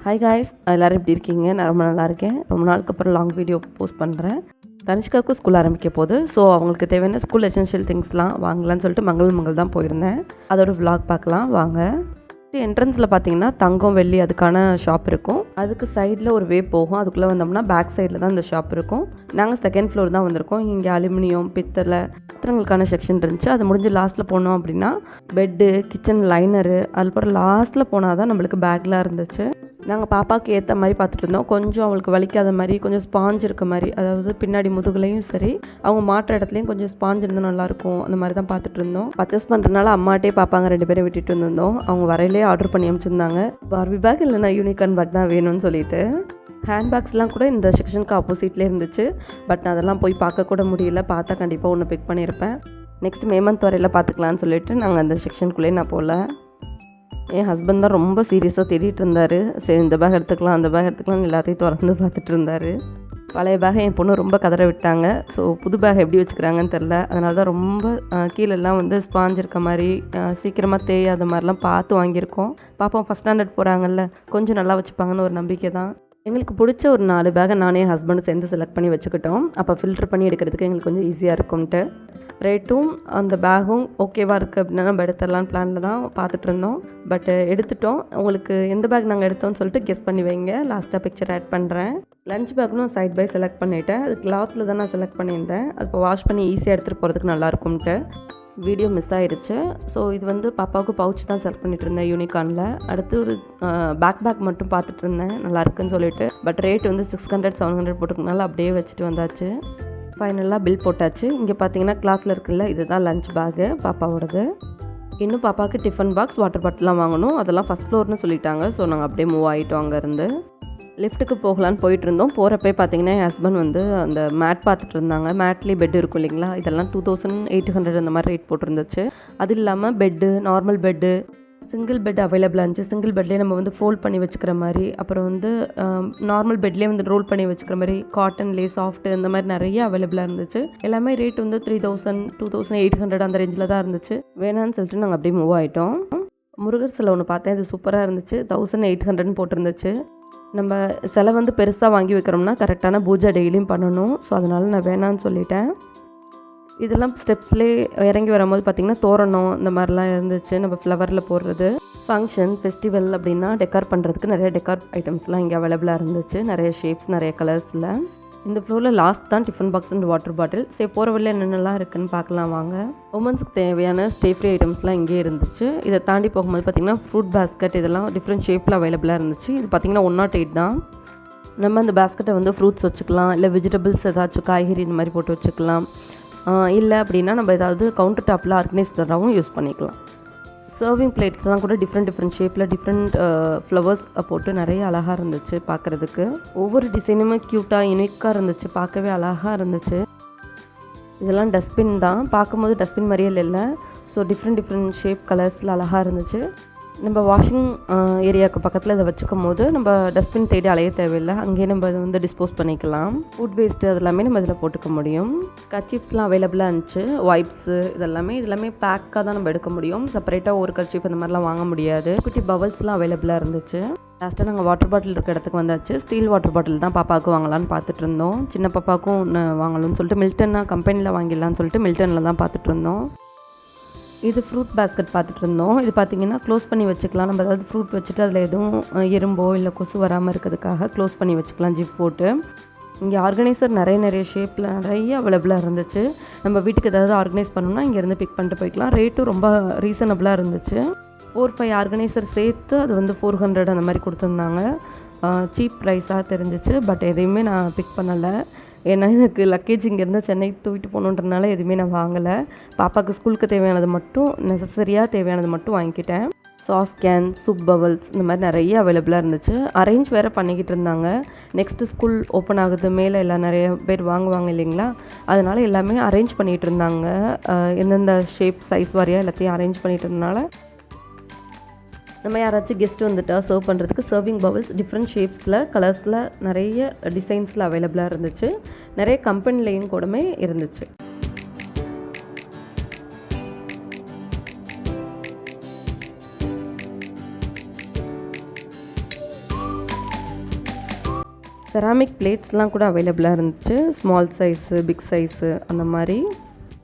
Hi guys, எல்லோரும் எப்படி இருக்கீங்க? நான் ரொம்ப நல்லா இருக்கேன். ரொம்ப நாளுக்கு அப்புறம் லாங் வீடியோ போஸ்ட் பண்ணுறேன். தனிஷ்காவுக்கும் ஸ்கூல் ஆரம்பிக்க போகுது. ஸோ அவங்களுக்கு தேவையான ஸ்கூல் எசென்ஷியல் திங்ஸ்லாம் வாங்கலான்னு சொல்லிட்டு மங்கள் தான் போயிருந்தேன். அதோட விலாக் பார்க்கலாம் வாங்க. என்ட்ரன்ஸில் பார்த்தீங்கன்னா தங்கம் வெள்ளி அதுக்கான ஷாப் இருக்கும். அதுக்கு சைடில் ஒரு வே போகும். அதுக்குள்ளே வந்தோம்னா பேக் சைடில் தான் இந்த ஷாப் இருக்கும். நாங்கள் செகண்ட் ஃப்ளோர் தான் வந்திருக்கோம். இங்கே அலுமினியம் பித்தளை பாத்திரங்களுக்கான செக்ஷன் இருந்துச்சு. அது முடிஞ்சு லாஸ்ட்டில் போனோம் அப்படின்னா பெட்டு, கிச்சன் லைனரு, அதுக்கப்புறம் லாஸ்ட்டில் போனால் தான் நம்மளுக்கு பேக்லாம் இருந்துச்சு. நாங்கள் பாப்பாவுக்கு ஏற்ற மாதிரி பார்த்துட்டு இருந்தோம். கொஞ்சம் அவளுக்கு வலிக்காத மாதிரி, கொஞ்சம் ஸ்பாஞ்ச் இருக்க மாதிரி, அதாவது பின்னாடி முதுகுலையும் சரி, அவங்க மாற்ற இடத்துலையும் கொஞ்சம் ஸ்பாஞ்ச் இருந்தால் நல்லாயிருக்கும். அந்த மாதிரி தான் பார்த்துட்டு இருந்தோம். பர்ச்சேஸ் பண்ணுறதுனால அம்மாட்டே பாப்பாங்க 2 பேரும் விட்டுட்டு இருந்தோம். அவங்க வரையிலே ஆர்டர் பண்ணி அனுப்பிச்சிருந்தாங்க. பார்பி பேக் இல்லைனா யூனிகார்ன் பேக் தான் வேணும்னு சொல்லிட்டு. ஹேண்ட்பேக்ஸ்லாம் கூட இந்த செக்ஷனுக்கு ஆப்போசிட்லேயே இருந்துச்சு. பட் நான் அதெல்லாம் போய் பார்க்க கூட முடியல. பார்த்தா கண்டிப்பாக ஒன்று பிக் பண்ணியிருப்பேன். நெக்ஸ்ட் மேமந்த் வரையில் பார்த்துக்கலான்னு சொல்லிட்டு நாங்கள் அந்த செக்ஷனுக்குள்ளேயே நான் போகல. என் ஹஸ்பண்ட் தான் ரொம்ப சீரியஸாக தேடிட்டு இருந்தார். சரி இந்த பேக் எடுத்துக்கலாம் அந்த பேக் எடுத்துக்கலாம் எல்லாத்தையும் திறந்து பார்த்துட்டு இருந்தார். பழைய பேகை என் பொண்ணு ரொம்ப கதற விட்டாங்க. ஸோ புது பேக் எப்படி வச்சுக்கிறாங்கன்னு தெரில. அதனால தான் ரொம்ப கீழெல்லாம் வந்து ஸ்பாஞ்ச் இருக்க மாதிரி சீக்கிரமாக தேயாத மாதிரிலாம் பார்த்து வாங்கியிருக்கோம். பாப்பா ஃபஸ்ட் ஸ்டாண்டர்ட் போகிறாங்கல்ல, கொஞ்சம் நல்லா வச்சுப்பாங்கன்னு ஒரு நம்பிக்கை தான். எங்களுக்கு பிடிச்ச ஒரு 4 பேகை நானே ஹஸ்பண்ட் சேர்ந்து செலக்ட் பண்ணி வச்சுக்கிட்டோம். அப்போ ஃபில்டர் பண்ணி எடுக்கிறதுக்கு எங்களுக்கு கொஞ்சம் ஈஸியாக இருக்கும்ன்ட்டு. ரேட்டும் அந்த பேகும் ஓகேவாக இருக்குது அப்படின்னா நம்ம எடுத்துடலான்னு பிளானில் தான் பார்த்துட்டு இருந்தோம். பட் எடுத்துட்டோம். உங்களுக்கு எந்த பேக் நாங்கள் எடுத்தோம்னு சொல்லிட்டு கெஸ் பண்ணி வைங்க. லாஸ்ட்டாக பிக்சர் ஆட் பண்ணுறேன். லஞ்ச் பேக்னும் சைட் பை செலக்ட் பண்ணிவிட்டேன். அது கிளாத்தில் தான் நான் செலக்ட் பண்ணியிருந்தேன். அது இப்போ வாஷ் பண்ணி ஈஸியாக எடுத்துகிட்டு போகிறதுக்கு நல்லாயிருக்கும்ன்ட்டு. வீடியோ மிஸ் ஆகிடுச்சு. ஸோ இது வந்து பாப்பாவுக்கு பவுச் தான் செலக்ட் பண்ணிட்டு இருந்தேன் யூனிகார்னில். அடுத்து ஒரு பேக் மட்டும் பார்த்துட்டு இருந்தேன் நல்லா இருக்குன்னு சொல்லிட்டு. பட் ரேட் வந்து 600-700 போட்டுக்கனால அப்படியே வச்சுட்டு வந்தாச்சு. ஃபைனலாக பில் போட்டாச்சு. இங்கே பார்த்தீங்கன்னா கிளாத்தில் இருக்குல்ல, இதுதான் லஞ்ச் பேக்கு பாப்பாவோடது. இன்னும் பாப்பாவுக்கு டிஃபன் பாக்ஸ், வாட்டர் பாட்டிலாம் வாங்கணும். அதெல்லாம் ஃபஸ்ட் ஃப்ளோர்னு சொல்லிட்டாங்க. ஸோ நாங்கள் அப்படியே மூவ் ஆகிட்டோம் அங்கேருந்து. லிஃப்ட்டுக்கு போகலான்னு போயிட்டு இருந்தோம். போகிறப்பே பார்த்தீங்கன்னா என் ஹஸ்பண்ட் வந்து அந்த மேட் பார்த்துட்டு இருந்தாங்க. மேட்லேயே பெட் இருக்கும் இல்லைங்களா, இதெல்லாம் 2800 அந்த மாதிரி ரேட் போட்டிருந்துச்சு. அது இல்லாமல் bed, normal bed, single bed அவைலபிளாக இருந்துச்சு. சிங்கிள் பெட்லேயே நம்ம வந்து ஃபோல்ட் பண்ணி வச்சுக்கிற மாதிரி, அப்புறம் வந்து நார்மல் பெட்லேயே வந்து ரோல் பண்ணி வச்சுக்கிற மாதிரி, காட்டன்லேயே சாஃப்ட்டு இந்த மாதிரி நிறைய அவைலபிளாக இருந்துச்சு. எல்லாமே ரேட் வந்து 3000, 2800 அந்த ரேஞ்சில் தான் இருந்துச்சு. வேணான்னு சொல்லிட்டு நாங்கள் அப்படியே மூவ் ஆகிட்டோம். முருகர் சிலை ஒன்று பார்த்தேன். அது சூப்பராக இருந்துச்சு. 1800 போட்டிருந்துச்சு. நம்ம சிலை வந்து பெருசாக வாங்கி வைக்கிறோம்னா கரெக்டான பூஜை டெய்லியும் பண்ணணும். ஸோ அதனால் நான் வேணான்னு சொல்லிட்டேன். இதெல்லாம் ஸ்டெப்ஸ்லேயே இறங்கி வரும்போது பார்த்திங்கன்னா தோரணம் இந்த மாதிரிலாம் இருந்துச்சு. நம்ம ஃப்ளவரில் போடுறது, ஃபங்க்ஷன் ஃபெஸ்டிவல் அப்படின்னா டெக்கார் பண்ணுறதுக்கு நிறைய டெக்கார் ஐட்டம்ஸ்லாம் இங்கே அவைலபிளாக இருந்துச்சு. நிறைய ஷேப்ஸ், நிறைய கலர்ஸில். இந்த ஃப்ளோரில் லாஸ்ட் தான் tiffin box and water bottle. சரி போகிற வழியில் என்னென்னலாம் இருக்குதுன்னு பார்க்கலாம் வாங்க. உமன்ஸுக்கு தேவையான ஸ்டே ஃப்ரீ ஐட்டம்ஸ்லாம் இங்கே இருந்துச்சு. இதை தாண்டி போகும்போது பார்த்திங்கன்னா ஃப்ரூட் பேஸ்கெட் இதெல்லாம் டிஃப்ரெண்ட் ஷேப்பில் அவைலபிளாக இருந்துச்சு. இது பார்த்திங்கன்னா 108 தான். நம்ம அந்த பேஸ்கெட்டை வந்து ஃப்ரூட்ஸ் வச்சுக்கலாம், இல்லை வெஜிடபிள்ஸ் ஏதாச்சும் காய்கறி இந்த மாதிரி போட்டு வச்சுக்கலாம். இல்லை அப்படின்னா நம்ம ஏதாவது கவுண்டர் டாப்பில் ஆர்கனைசராகவும் யூஸ் பண்ணிக்கலாம். சர்விங் பிளேட்ஸ்லாம் கூட டிஃப்ரெண்ட் ஷேப்பில் டிஃப்ரெண்ட் ஃப்ளவர்ஸ் போட்டு நிறைய அழகாக இருந்துச்சு பார்க்குறதுக்கு. ஒவ்வொரு டிசைனுமே க்யூட்டாக யூனிக்காக இருந்துச்சு, பார்க்கவே அழகாக இருந்துச்சு. இதெல்லாம் டஸ்ட்பின் தான். பார்க்கும்போது டஸ்ட்பின் மாதிரியே இல்லை. ஸோ டிஃப்ரெண்ட் ஷேப் கலர்ஸில் அழகாக இருந்துச்சு. நம்ம வாஷிங் ஏரியாவுக்கு பக்கத்தில் இதை வச்சுக்கும் போது நம்ம டஸ்ட்பின் தேடி அலைய தேவையில்லை. அங்கேயே நம்ம இதை வந்து டிஸ்போஸ் பண்ணிக்கலாம். ஃபுட் வேஸ்ட்டு அதெல்லாமே நம்ம இதில் போட்டுக்க முடியும். கர்ச்சீஃப்ஸ்லாம் அவைலபிளாக இருந்துச்சு. வைப்ஸு இதெல்லாமே பேக்காக தான் நம்ம எடுக்க முடியும். செப்பரேட்டாக ஒரு கர்ச்சீஃப் அந்த மாதிரிலாம் வாங்க முடியாது. குட்டி பவல்ஸ்லாம் அவைலபிளாக இருந்துச்சு. லாஸ்ட்டாக நாங்கள் வாட்டர் பாட்டில் இருக்க இடத்துக்கு வந்தாச்சு. ஸ்டீல் வாட்டர் பாட்டில் தான் பாப்பாவுக்கு வாங்கலான்னு பார்த்துட்டு இருந்தோம். சின்ன பாப்பாவுக்கும் ஒன்று வாங்கணும்னு சொல்லிட்டு மில்டன்னா கம்பெனியில் வாங்கிடலான்னு சொல்லிட்டு மில்டனில் தான் பார்த்துட்டு இருந்தோம். இது ஃப்ரூட் பேஸ்கெட் பார்த்துட்டு இருந்தோம். இது பார்த்திங்கன்னா க்ளோஸ் பண்ணி வச்சுக்கலாம். நம்ம ஏதாவது ஃப்ரூட் வச்சுட்டு அதில் எதுவும் எறும்போ இல்லை கொசு வராமல் இருக்கிறதுக்காக க்ளோஸ் பண்ணி வச்சுக்கலாம் ஜிப் போட்டு. இங்கே ஆர்கனைசர் நிறைய ஷேப்பில் நிறைய அவைலபிளாக இருந்துச்சு. நம்ம வீட்டுக்கு ஏதாவது ஆர்கனைஸ் பண்ணோம்னா இங்கேருந்து பிக் பண்ணிட்டு போய்க்கலாம். ரேட்டும் ரொம்ப ரீசனபிளாக இருந்துச்சு. 4-5 ஆர்கனைசர் சேர்த்து அது வந்து 400 அந்த மாதிரி கொடுத்துருந்தாங்க. சீப் ப்ரைஸாக தெரிஞ்சிச்சு. பட் எதையுமே நான் பிக் பண்ணலை. ஏன்னா எனக்கு லக்கேஜ் இங்கேருந்து சென்னைக்கு தூக்கிட்டு போகணுன்றனால எதுவுமே நான் வாங்கலை. பாப்பாவுக்கு ஸ்கூலுக்கு தேவையானது மட்டும், நெசசரியாக தேவையானது மட்டும் வாங்கிக்கிட்டேன். சாஸ் கேன், சூப் பவல்ஸ் இந்த மாதிரி நிறைய அவைலபிளாக இருந்துச்சு. அரேஞ்ச் வேறு பண்ணிக்கிட்டு இருந்தாங்க. நெக்ஸ்ட்டு ஸ்கூல் ஓப்பன் ஆகுது, மேலே எல்லாம் நிறைய பேர் வாங்குவாங்க இல்லைங்களா, அதனால் எல்லாமே அரேஞ்ச் பண்ணிகிட்டு இருந்தாங்க. எந்தெந்த ஷேப் சைஸ் வாரியாக எல்லாத்தையும் அரேஞ்ச் பண்ணிகிட்டு இருந்தனால நம்ம யாராச்சும் கெஸ்ட் வந்துட்டால் சர்வ் பண்ணுறதுக்கு சர்விங் பவுல்ஸ் டிஃப்ரெண்ட் ஷேப்ஸில், கலர்ஸில், நிறைய டிசைன்ஸில் அவைலபிளாக இருந்துச்சு. நிறைய கம்பெனிலையும் கூடமே இருந்துச்சு. செராமிக் பிளேட்ஸ்லாம் கூட அவைலபிளாக இருந்துச்சு. ஸ்மால் சைஸு, பிக் சைஸு அந்த மாதிரி.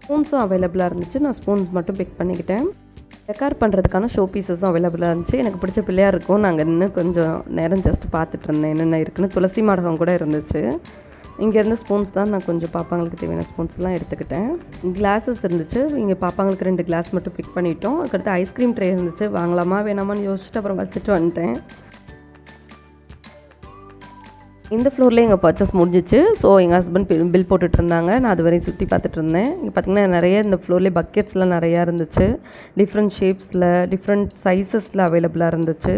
ஸ்பூன்ஸும் அவைலபிளாக இருந்துச்சு. நான் ஸ்பூன்ஸ் மட்டும் பிக் பண்ணிக்கிட்டேன். டெக்கார் பண்ணுறதுக்கான ஷோ பீசஸும் அவைலபிளாக இருந்துச்சு. எனக்கு பிடிச்ச பிள்ளையாக இருக்கும். நாங்கள் இன்னும் கொஞ்சம் நேரம் ஜஸ்ட் பார்த்துட்டு இருந்தேன் என்னென்ன இருக்குன்னு. துளசி மாடகம் கூட இருந்துச்சு. இங்கேருந்து ஸ்பூன்ஸ் தான் நான் கொஞ்சம் பாப்பாங்களுக்கு தேவையான ஸ்பூன்ஸ்லாம் எடுத்துக்கிட்டேன். கிளாஸஸ் இருந்துச்சு. இங்கே பாப்பாங்களுக்கு 2 கிளாஸ் மட்டும் பிக் பண்ணிட்டோம். அதுக்கடுத்து ஐஸ்கிரீம் ட்ரே இருந்துச்சு. வாங்கலாமா வேணாமான்னு யோசிச்சுட்டு அப்புறம் வச்சுட்டு வந்துட்டேன். இந்த ஃப்ளோர்லேயே எங்கள் பர்ச்சேஸ் முடிஞ்சிச்சு. ஸோ எங்கள் ஹஸ்பண்ட் பில் போட்டுட்டு இருந்தாங்க. நான் அது வரையும் சுற்றி பார்த்துட்டு இருந்தேன். இங்கே பார்த்திங்கன்னா நிறைய இந்த ஃப்ளோர்லேயே பக்கெட்ஸ்லாம் நிறையா இருந்துச்சு. டிஃப்ரெண்ட் ஷேப்ஸில், டிஃப்ரெண்ட் சைஸஸில் அவைலபிளாக இருந்துச்சு.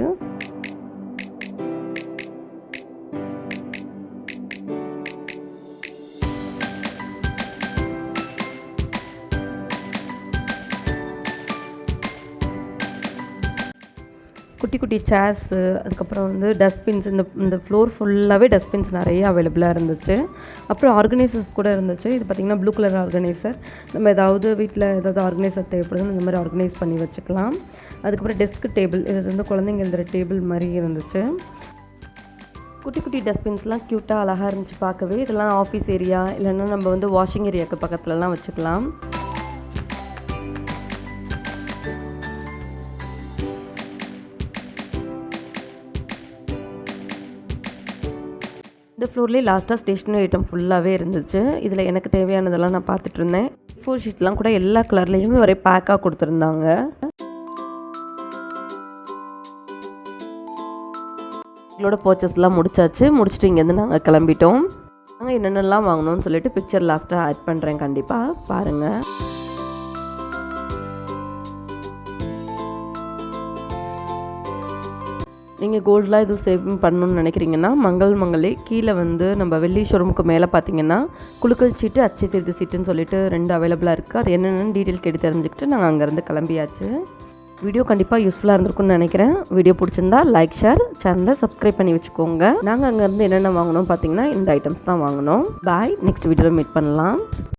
குட்டி குட்டி சேர்ஸு, அதுக்கப்புறம் வந்து டஸ்ட்பின்ஸ், இந்த ஃப்ளோர் ஃபுல்லாகவே டஸ்ட்பின்ஸ் நிறைய அவைலபிளாக இருந்துச்சு. அப்புறம் ஆர்கனைசர்ஸ் கூட இருந்துச்சு. இது பார்த்திங்கன்னா ப்ளூ கலர் ஆர்கனைசர். நம்ம ஏதாவது வீட்டில் ஏதாவது ஆர்கனைசர் தேவைப்படுதுன்னு இந்த மாதிரி ஆர்கனைஸ் பண்ணி வச்சுக்கலாம். அதுக்கப்புறம் டெஸ்க் டேபிள், இது வந்து குழந்தைங்க எழுதுகிற டேபிள் மாதிரி இருந்துச்சு. குட்டி குட்டி டஸ்ட்பின்ஸ்லாம் க்யூட்டாக அழகாக இருந்துச்சு பார்க்கவே. இதெல்லாம் ஆஃபீஸ் ஏரியா இல்லைன்னா நம்ம வந்து வாஷிங் ஏரியாவுக்கு பக்கத்துலலாம் வச்சுக்கலாம். இந்த ஃப்ளோர்லேயே லாஸ்ட்டாக ஸ்டேஷ்னரி ஐட்டம் ஃபுல்லாகவே இருந்துச்சு. இதில் எனக்கு தேவையானதெல்லாம் நான் பார்த்துட்டு இருந்தேன். ஃபோர் ஷீட்லாம் கூட எல்லா கலர்லேயுமே ஒரே பேக்காக கொடுத்துருந்தாங்க. எங்களோட பர்ச்சேஸ்லாம் முடிச்சுட்டு இங்கேருந்து நாங்கள் கிளம்பிட்டோம். நாங்கள் என்னென்னலாம் வாங்கணும்னு சொல்லிட்டு பிக்சர் லாஸ்ட்டாக ஆட் பண்ணுறேன். கண்டிப்பாக பாருங்கள். நீங்கள் கோல்டெலாம் எதுவும் சேவிங் பண்ணணுன்னு நினைக்கிறீங்கன்னா மங்களே கீழே வந்து நம்ம வெள்ளி ஷோரூமுக்கு மேலே பார்த்தீங்கன்னா குலுக்கல் சீட்டு, அச்சை திருத்தி சீட்டுன்னு சொல்லிட்டு 2 அவைலபிளாக இருக்குது. அது என்னென்னு டீட்டெயில் கேட்டு தெரிஞ்சுக்கிட்டு நாங்கள் அங்கேருந்து கிளம்பியாச்சு. வீடியோ கண்டிப்பாக யூஸ்ஃபுல்லாக இருந்திருக்குன்னு நினைக்கிறேன். வீடியோ பிடிச்சிருந்தா லைக், ஷேர், சேனலை சப்ஸ்கிரைப் பண்ணி வச்சுக்கோங்க. நாங்கள் அங்கேருந்து என்னென்ன வாங்கினோம் பார்த்தீங்கன்னா இந்த ஐட்டம்ஸ் தான் வாங்கினோம். பாய். நெக்ஸ்ட் வீடியோவில் மீட் பண்ணலாம்.